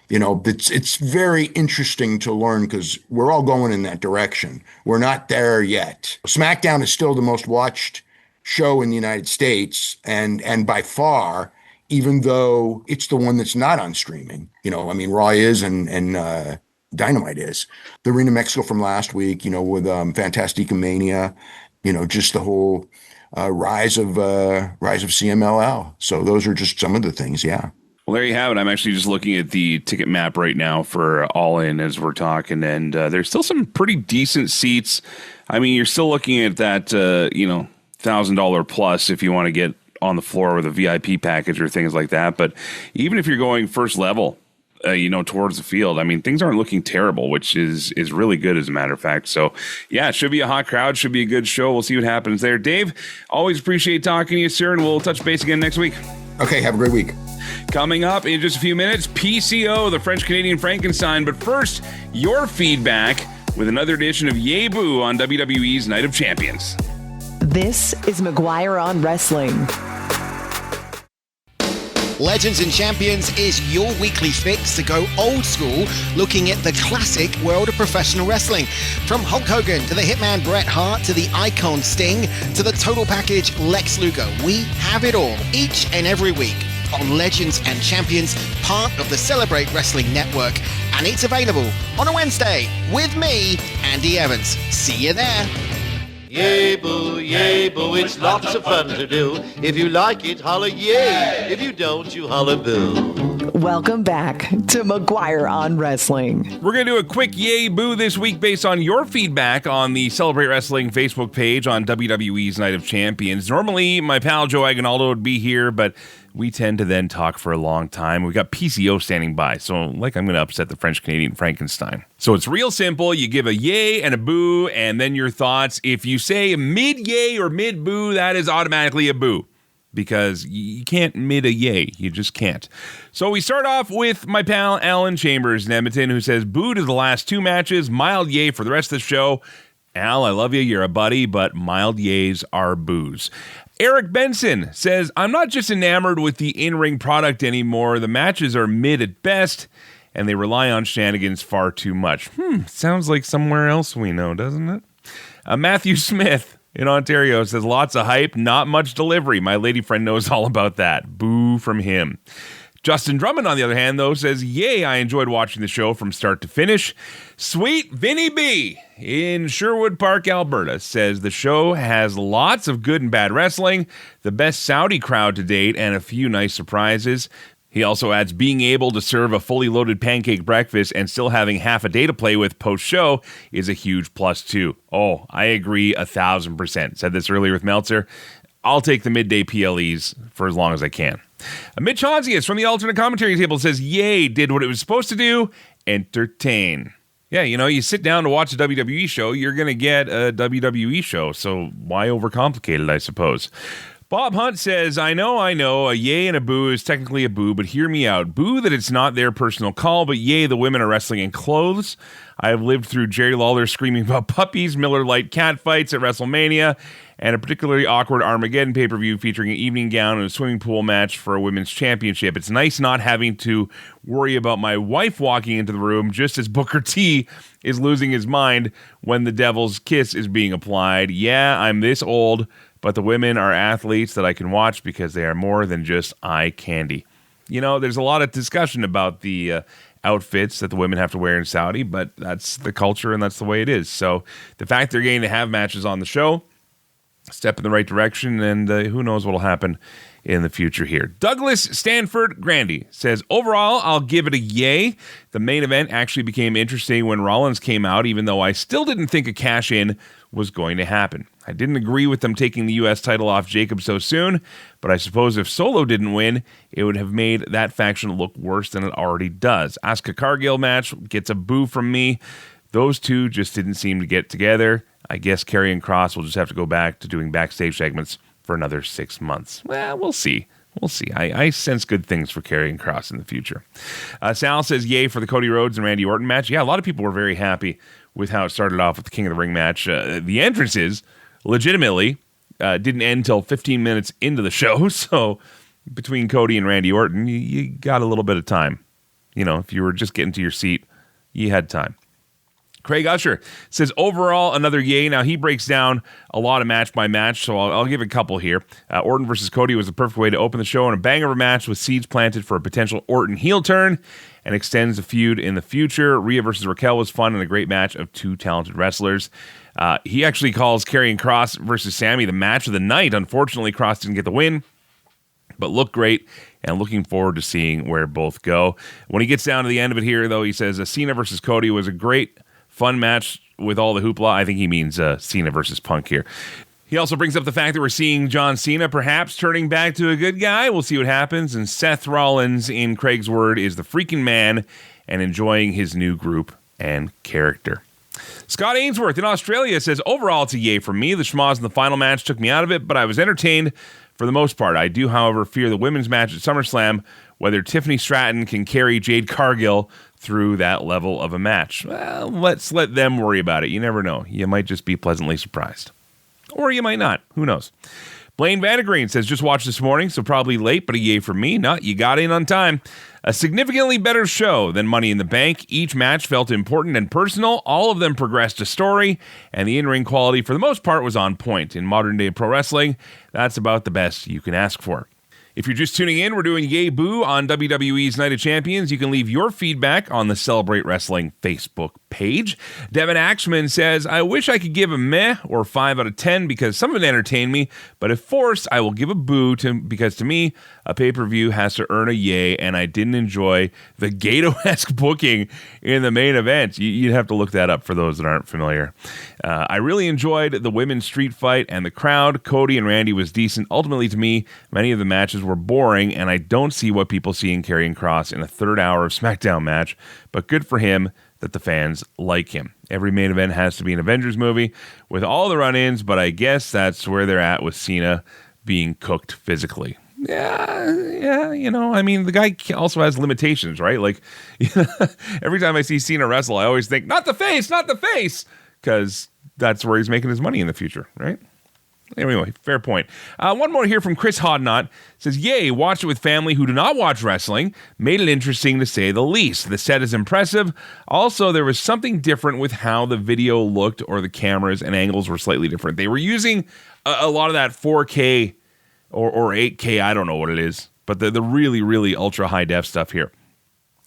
It's very interesting to learn because we're all going in that direction. We're not there yet. SmackDown is still the most watched show in the United States, and by far, even though it's the one that's not on streaming. Raw is and Dynamite is. The Arena Mexico from last week, with Fantastica Mania, just the whole rise of CMLL. So those are just some of the things. Yeah. Well, there you have it. I'm actually just looking at the ticket map right now for All In as we're talking, and there's still some pretty decent seats. You're still looking at that, $1,000 plus if you want to get on the floor with a VIP package or things like that. But even if you're going first level, towards the field, things aren't looking terrible, which is really good as a matter of fact. So yeah, it should be a hot crowd, should be a good show. We'll see what happens there. Dave, always appreciate talking to you, sir, and we'll touch base again next week. Okay, have a great week. Coming up in just a few minutes, PCO, the French-Canadian Frankenstein. But first, your feedback with another edition of Yay Boo on WWE's Night of Champions. This is McGuire on Wrestling. Legends and Champions is your weekly fix to go old school, looking at the classic world of professional wrestling. From Hulk Hogan to the Hitman Bret Hart to the Icon Sting to the total package Lex Luger, we have it all each and every week on Legends and Champions, part of the Celebrate Wrestling Network, and it's available on a Wednesday with me, Andy Evans. See you there. Yay boo, it's lots of fun to do. If you like it, holler yay. If you don't, you holler boo. Welcome back to McGuire on Wrestling. We're going to do a quick yay boo this week based on your feedback on the Celebrate Wrestling Facebook page on WWE's Night of Champions. Normally, my pal Joe Aguinaldo would be here, but we tend to then talk for a long time. We've got PCO standing by, so I'm going to upset the French-Canadian Frankenstein. So it's real simple. You give a yay and a boo, and then your thoughts. If you say mid-yay or mid-boo, that is automatically a boo, because you can't mid a yay. You just can't. So we start off with my pal Alan Chambers in Edmonton, who says, boo to the last two matches, mild yay for the rest of the show. Al, I love you. You're a buddy, but mild yays are boos. Eric Benson says, I'm not just enamored with the in-ring product anymore. The matches are mid at best, and they rely on shenanigans far too much. Sounds like somewhere else we know, doesn't it? Matthew Smith in Ontario says, lots of hype, not much delivery. My lady friend knows all about that. Boo from him. Justin Drummond, on the other hand, though, says, yay, I enjoyed watching the show from start to finish. Sweet Vinny B in Sherwood Park, Alberta, says the show has lots of good and bad wrestling, the best Saudi crowd to date, and a few nice surprises. He also adds, being able to serve a fully loaded pancake breakfast and still having half a day to play with post-show is a huge plus, too. Oh, I agree 1,000%. Said this earlier with Meltzer. I'll take the midday PLEs for as long as I can. Mitch Honsius from the alternate commentary table says, yay, did what it was supposed to do, entertain. Yeah, you sit down to watch a WWE show, you're going to get a WWE show, so why overcomplicate it, I suppose. Bob Hunt says, I know, a yay and a boo is technically a boo, but hear me out. Boo that it's not their personal call, but yay, the women are wrestling in clothes. I have lived through Jerry Lawler screaming about puppies, Miller Lite cat fights at WrestleMania, and a particularly awkward Armageddon pay-per-view featuring an evening gown and a swimming pool match for a women's championship. It's nice not having to worry about my wife walking into the room just as Booker T is losing his mind when the devil's kiss is being applied. Yeah, I'm this old, but the women are athletes that I can watch because they are more than just eye candy. You know, there's a lot of discussion about the outfits that the women have to wear in Saudi, but that's the culture and that's the way it is. So the fact they're getting to have matches on the show, step in the right direction, and who knows what will happen in the future here. Douglas Stanford Grandy says, overall, I'll give it a yay. The main event actually became interesting when Rollins came out, even though I still didn't think a cash-in was going to happen. I didn't agree with them taking the U.S. title off Jacob so soon, but I suppose if Solo didn't win, it would have made that faction look worse than it already does. Asuka Cargill match gets a boo from me. Those two just didn't seem to get together. I guess Karrion Kross will just have to go back to doing backstage segments for another 6 months. Well, we'll see. We'll see. I sense good things for Karrion Kross in the future. Sal says, yay for the Cody Rhodes and Randy Orton match. Yeah, a lot of people were very happy with how it started off with the King of the Ring match. The entrances legitimately didn't end until 15 minutes into the show. So between Cody and Randy Orton, you got a little bit of time. You know, if you were just getting to your seat, you had time. Craig Usher says, overall, another yay. Now, he breaks down a lot of match by match, so I'll give a couple here. Orton versus Cody was the perfect way to open the show, and a banger of a match with seeds planted for a potential Orton heel turn and extends the feud in the future. Rhea versus Raquel was fun and a great match of two talented wrestlers. He actually calls Karrion Kross versus Sammy the match of the night. Unfortunately, Kross didn't get the win, but looked great, and looking forward to seeing where both go. When he gets down to the end of it here, though, he says, Cena versus Cody was a great fun match with all the hoopla. I think he means Cena versus Punk here. He also brings up the fact that we're seeing John Cena perhaps turning back to a good guy. We'll see what happens. And Seth Rollins, in Craig's word, is the freaking man and enjoying his new group and character. Scott Ainsworth in Australia says, overall, it's a yay from me. The schmoz in the final match took me out of it, but I was entertained for the most part. I do, however, fear the women's match at SummerSlam, whether Tiffany Stratton can carry Jade Cargill through that level of a match. Well, let's let them worry about it. You never know. You might just be pleasantly surprised. Or you might not. Who knows? Blaine Vandegreen says, just watched this morning, so probably late, but a yay from me. Not, you got in on time. A significantly better show than Money in the Bank. Each match felt important and personal. All of them progressed a story, and the in-ring quality, for the most part, was on point. In modern-day pro wrestling, that's about the best you can ask for. If you're just tuning in, we're doing Yay Boo on WWE's Night of Champions. You can leave your feedback on the Celebrate Wrestling Facebook page. Devin Axman says, I wish I could give a meh or 5 out of 10 because some of it entertained me, but if forced, I will give a boo because to me, a pay-per-view has to earn a yay, and I didn't enjoy the Gato-esque booking in the main event. You'd have to look that up for those that aren't familiar. I really enjoyed the women's street fight and the crowd. Cody and Randy was decent. Ultimately, to me, many of the matches were boring, and I don't see what people see in Karrion Kross in a third hour of SmackDown match, but good for him that the fans like him. Every main event has to be an Avengers movie with all the run-ins, but I guess that's where they're at with Cena being cooked physically. Yeah, you know, I mean, the guy also has limitations, right? Like, every time I see Cena wrestle, I always think, not the face, because that's where he's making his money in the future, right? Anyway, fair point. One more here from Chris Hodnott. Says, yay, watch it with family who do not watch wrestling. Made it interesting to say the least. The set is impressive. Also, there was something different with how the video looked, or the cameras and angles were slightly different. They were using a lot of that 4K or 8K, I don't know what it is, but the really, really ultra high def stuff here.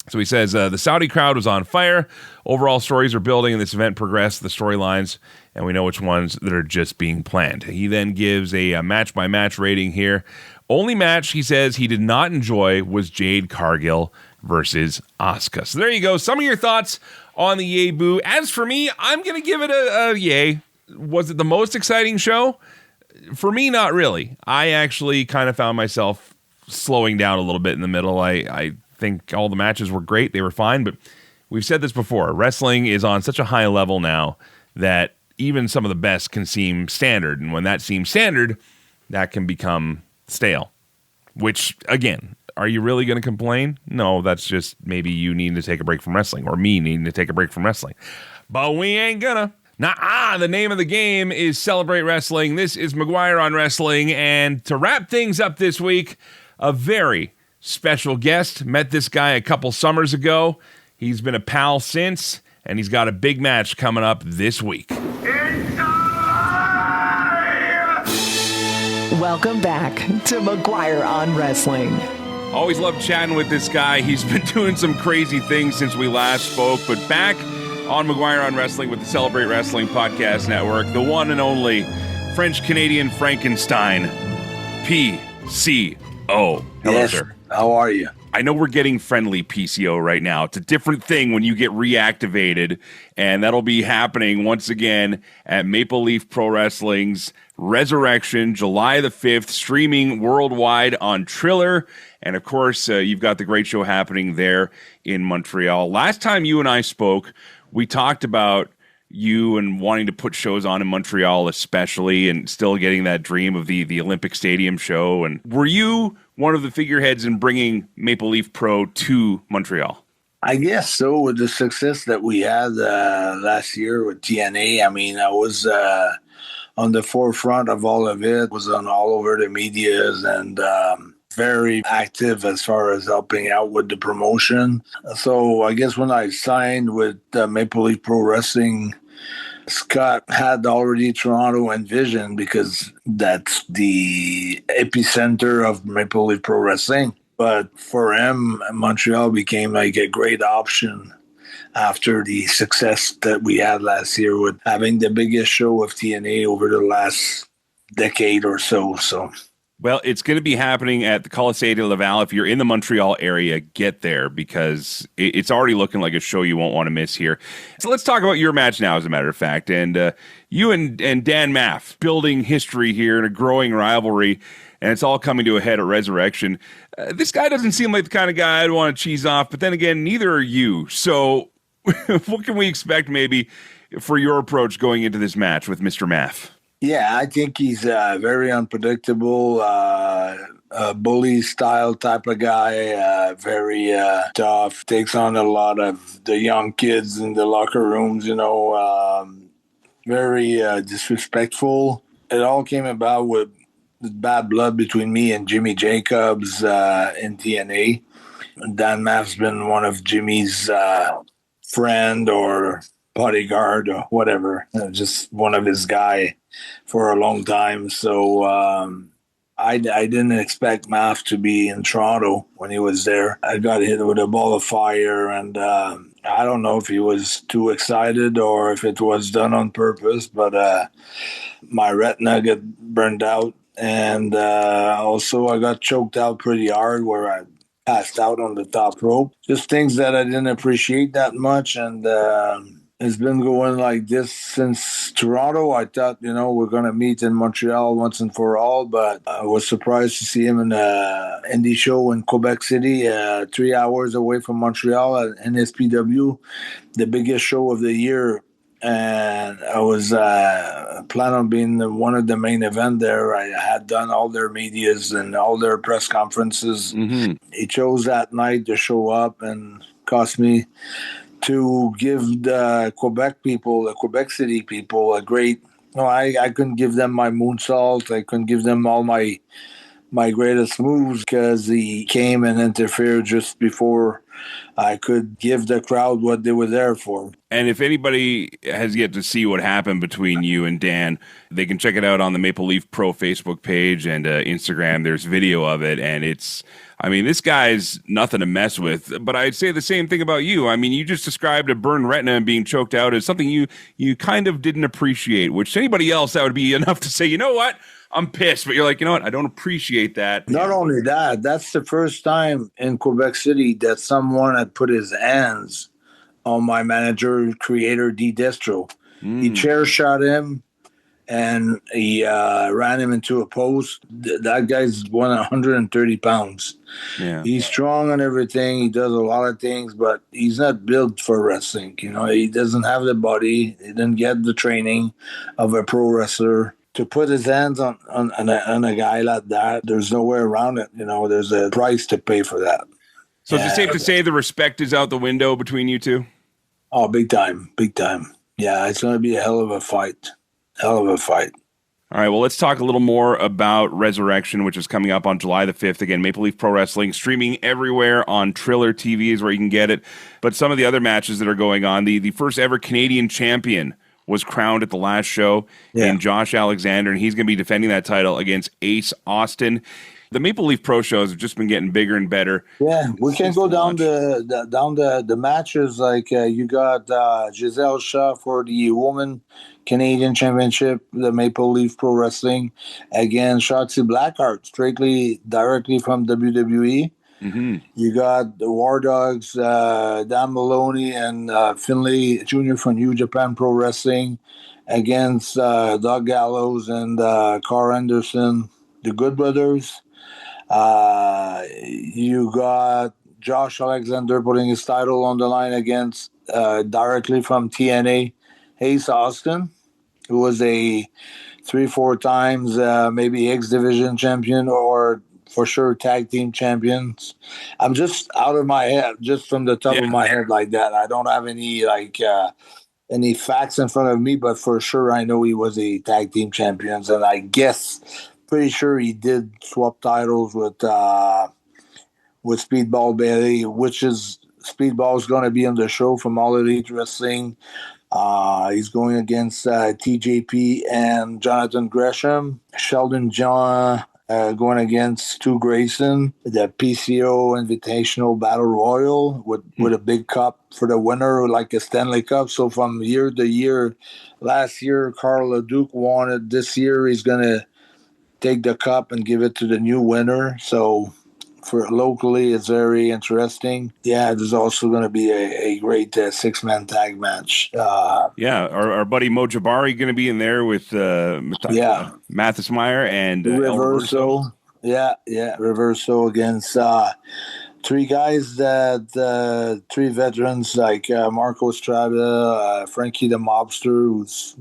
So he says, the Saudi crowd was on fire. Overall stories are building, and this event progressed the storylines, and we know which ones that are just being planned. He then gives a match-by-match rating here. Only match, he says, he did not enjoy was Jade Cargill versus Asuka. So there you go. Some of your thoughts on the Yay Boo. As for me, I'm going to give it a yay. Was it the most exciting show? For me, not really. I actually kind of found myself slowing down a little bit in the middle. I think all the matches were great. They were fine, but we've said this before. Wrestling is on such a high level now that even some of the best can seem standard. And when that seems standard, that can become stale. Which, again, are you really going to complain? No, that's just maybe you needing to take a break from wrestling, or me needing to take a break from wrestling. But we ain't gonna. The name of the game is Celebrate Wrestling. This is McGuire on Wrestling. And to wrap things up this week, a very special guest. Met this guy a couple summers ago. He's been a pal since, and he's got a big match coming up this week. Welcome back to McGuire on Wrestling. Always love chatting with this guy. He's been doing some crazy things since we last spoke, but back on McGuire on Wrestling with the Celebrate Wrestling Podcast Network, the one and only French-Canadian Frankenstein, PCO. Hello, yes. Sir. How are you? I know we're getting friendly, PCO, right now. It's a different thing when you get reactivated, and that'll be happening once again at Maple Leaf Pro Wrestling's Resurrection, July the 5th, streaming worldwide on Triller. And, of course, you've got the great show happening there in Montreal. Last time you and I spoke, we talked about you and wanting to put shows on in Montreal especially, and still getting that dream of the Olympic Stadium show. And were you one of the figureheads in bringing Maple Leaf Pro to Montreal? I guess so. With the success that we had last year with TNA, I mean, I was on the forefront of all of it, was on all over the medias, and very active as far as helping out with the promotion. So I guess when I signed with Maple Leaf Pro Wrestling, Scott had already Toronto envisioned because that's the epicenter of Maple Leaf Pro Wrestling. But for him, Montreal became like a great option after the success that we had last year with having the biggest show of TNA over the last decade or so. Well, it's going to be happening at the Colisée de Laval. If you're in the Montreal area, get there because it's already looking like a show you won't want to miss here. So let's talk about your match now, as a matter of fact. And you and Dan Maff building history here and a growing rivalry, and it's all coming to a head at Resurrection. This guy doesn't seem like the kind of guy I'd want to cheese off, but then again, neither are you. So what can we expect maybe for your approach going into this match with Mr. Maff? Yeah, I think he's very unpredictable, bully style type of guy, very tough, takes on a lot of the young kids in the locker rooms, very disrespectful. It all came about with bad blood between me and Jimmy Jacobs in TNA. Dan Maff's been one of Jimmy's friend or bodyguard or whatever, just one of his guy for a long time. So I didn't expect Maff to be in Toronto when he was there. I got hit with a ball of fire, and I don't know if he was too excited or if it was done on purpose, but my retina got burned out, and also I got choked out pretty hard where I passed out on the top rope. Just things that I didn't appreciate that much, and it's been going like this since Toronto. I thought, we're going to meet in Montreal once and for all, but I was surprised to see him in an indie show in Quebec City, 3 hours away from Montreal at NSPW, the biggest show of the year. And I was planning on being one of the main event there. I had done all their medias and all their press conferences. Mm-hmm. He chose that night to show up and cost me to give the Quebec people, the Quebec City people, a great. No, I couldn't give them my moonsault. I couldn't give them all my greatest moves because he came and interfered just before I could give the crowd what they were there for. And if anybody has yet to see what happened between you and Dan, they can check it out on the Maple Leaf Pro Facebook page and Instagram. There's video of it, and this guy's nothing to mess with. But I'd say the same thing about you. I mean, you just described a burned retina and being choked out as something you kind of didn't appreciate, which to anybody else, that would be enough to say, you know what? I'm pissed, but you're like, you know what? I don't appreciate that. Not only that, that's the first time in Quebec City that someone had put his hands on my manager, creator, D. Destro. He chair shot him, and he ran him into a post. That guy's 130 pounds. Yeah. He's strong and everything. He does a lot of things, but he's not built for wrestling. He doesn't have the body. He didn't get the training of a pro wrestler. To put his hands on a guy like that, there's no way around it. There's a price to pay for that. So is it safe to say the respect is out the window between you two? Oh, big time. Big time. Yeah, it's going to be a hell of a fight. Hell of a fight. All right, well, let's talk a little more about Resurrection, which is coming up on July the 5th. Again, Maple Leaf Pro Wrestling, streaming everywhere on Triller TV is where you can get it. But some of the other matches that are going on, the first ever Canadian champion was crowned at the last show in Josh Alexander, and he's going to be defending that title against Ace Austin. The Maple Leaf Pro shows have just been getting bigger and better. Yeah, we can go down the matches. Like you got Giselle Shaw for the Women Canadian Championship, the Maple Leaf Pro Wrestling, against Shotzi Blackheart, directly from WWE. Mm-hmm. You got the War Dogs, Dan Maloney and Finlay Jr. from New Japan Pro Wrestling against Doug Gallows and Carl Anderson, the Good Brothers. You got Josh Alexander putting his title on the line against directly from TNA, Ace Austin, who was a 3-4 times maybe X Division champion or for sure tag team champions. I'm just out of my head, just from the top of my head like that. I don't have any any facts in front of me, but for sure I know he was a tag team champions, and I guess pretty sure he did swap titles with Speedball Bailey, which is Speedball's going to be on the show from All Elite Wrestling. He's going against TJP and Jonathan Gresham. Sheldon John going against Stu Grayson. The PCO Invitational Battle Royal with a big cup for the winner, like a Stanley Cup. So from year to year, last year Carl LeDuc won it. This year he's going to take the cup and give it to the new winner. So for locally, it's very interesting. Yeah, there's also going to be a great six-man tag match. Our buddy Mo Jabari going to be in there with Mathis Meyer and Reverso. Reverso against three guys three veterans like Marco Estrada, Frankie the Mobster, who's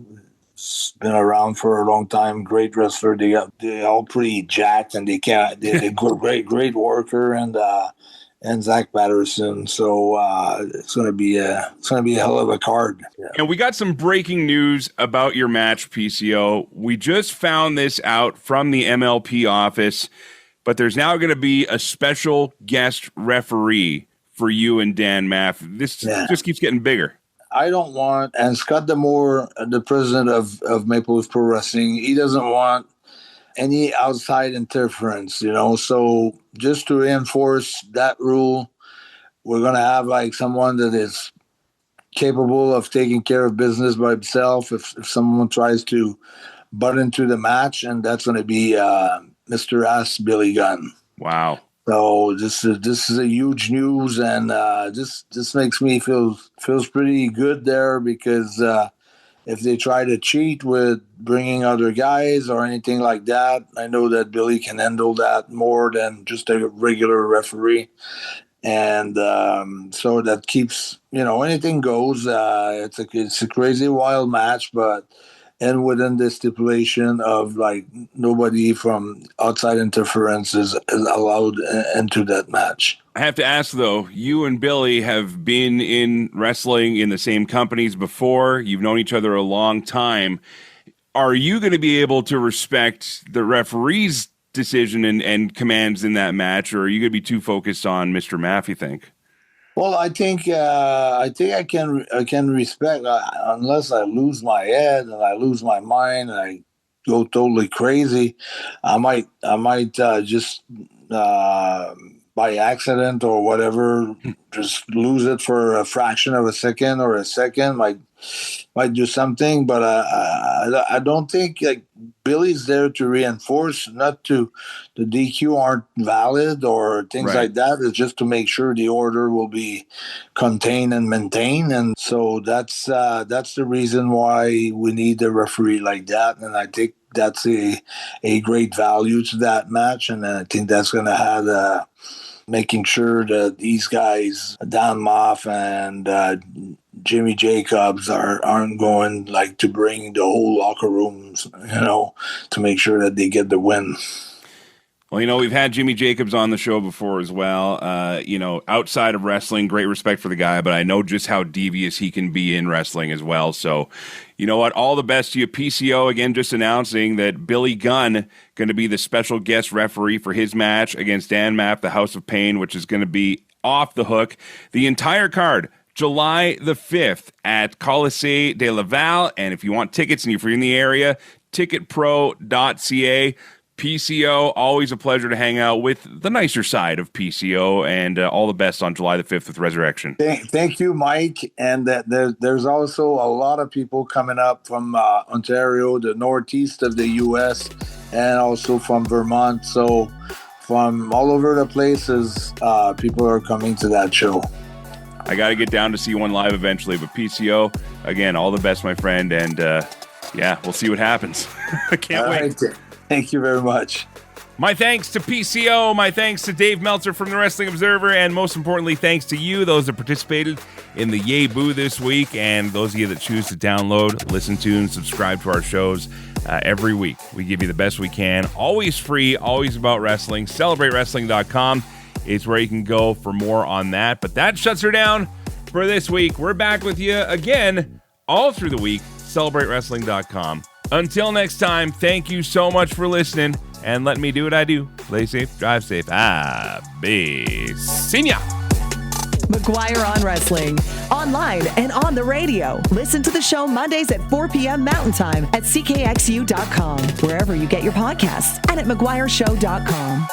been around for a long time, great wrestler. They're all pretty jacked, and they're great worker, and Zach Patterson. So it's gonna be a hell of a card. Yeah. And we got some breaking news about your match, PCO. We just found this out from the MLP office, but there's now going to be a special guest referee for you and Dan Maff. This just keeps getting bigger. I don't want, and Scott D'Amore, the president of Maple Leaf Pro Wrestling, he doesn't want any outside interference, So just to reinforce that rule, we're going to have like someone that is capable of taking care of business by himself if someone tries to butt into the match, and that's going to be Mr. Ass Billy Gunn. Wow. So this is a huge news, and this makes me feels pretty good there, because if they try to cheat with bringing other guys or anything like that, I know that Billy can handle that more than just a regular referee, and so that keeps anything goes. It's a crazy wild match, but. And within the stipulation of like nobody from outside interference is allowed into that match. I have to ask though, you and Billy have been in wrestling in the same companies before. You've known each other a long time. Are you going to be able to respect the referee's decision and commands in that match, or are you going to be too focused on Mr. Maff, you think? Well, I think I can respect unless I lose my head and I lose my mind and I go totally crazy. I might just by accident or whatever just lose it for a fraction of a second or a second. Might do something, but I don't think like Billy's there to reinforce, not to the DQ aren't valid or things like that. It's just to make sure the order will be contained and maintained, and so that's the reason why we need a referee like that. And I think that's a great value to that match, and I think that's going to have making sure that these guys, Dan Maff and Jimmy Jacobs, aren't going like to bring the whole locker rooms, to make sure that they get the win. Well, we've had Jimmy Jacobs on the show before as well. Outside of wrestling, great respect for the guy, but I know just how devious he can be in wrestling as well. So, you know what? All the best to you. PCO, again, just announcing that Billy Gunn going to be the special guest referee for his match against Dan Maff, the House of Pain, which is going to be off the hook. The entire card, July the 5th at Colisée de Laval. And if you want tickets and if you're in the area, ticketpro.ca. PCO, always a pleasure to hang out with the nicer side of PCO, and all the best on July the 5th with Resurrection. Thank you, Mike. And there's also a lot of people coming up from Ontario, the northeast of the U.S., and also from Vermont. So from all over the places, people are coming to that show. I got to get down to see one live eventually, but PCO, again, all the best, my friend, and yeah, we'll see what happens. I can't wait. Right. Thank you very much. My thanks to PCO, my thanks to Dave Meltzer from the Wrestling Observer, and most importantly, thanks to you, those that participated in the Yay Boo this week, and those of you that choose to download, listen to, and subscribe to our shows every week. We give you the best we can, always free, always about wrestling. CelebrateWrestling.com is where you can go for more on that, but that shuts her down for this week. We're back with you again all through the week. CelebrateWrestling.com. Until next time, thank you so much for listening and let me do what I do. Play safe, drive safe. Be seen ya. McGuire on Wrestling. Online and on the radio. Listen to the show Mondays at 4 p.m. Mountain Time at CKXU.com, wherever you get your podcasts, and at McGuireShow.com.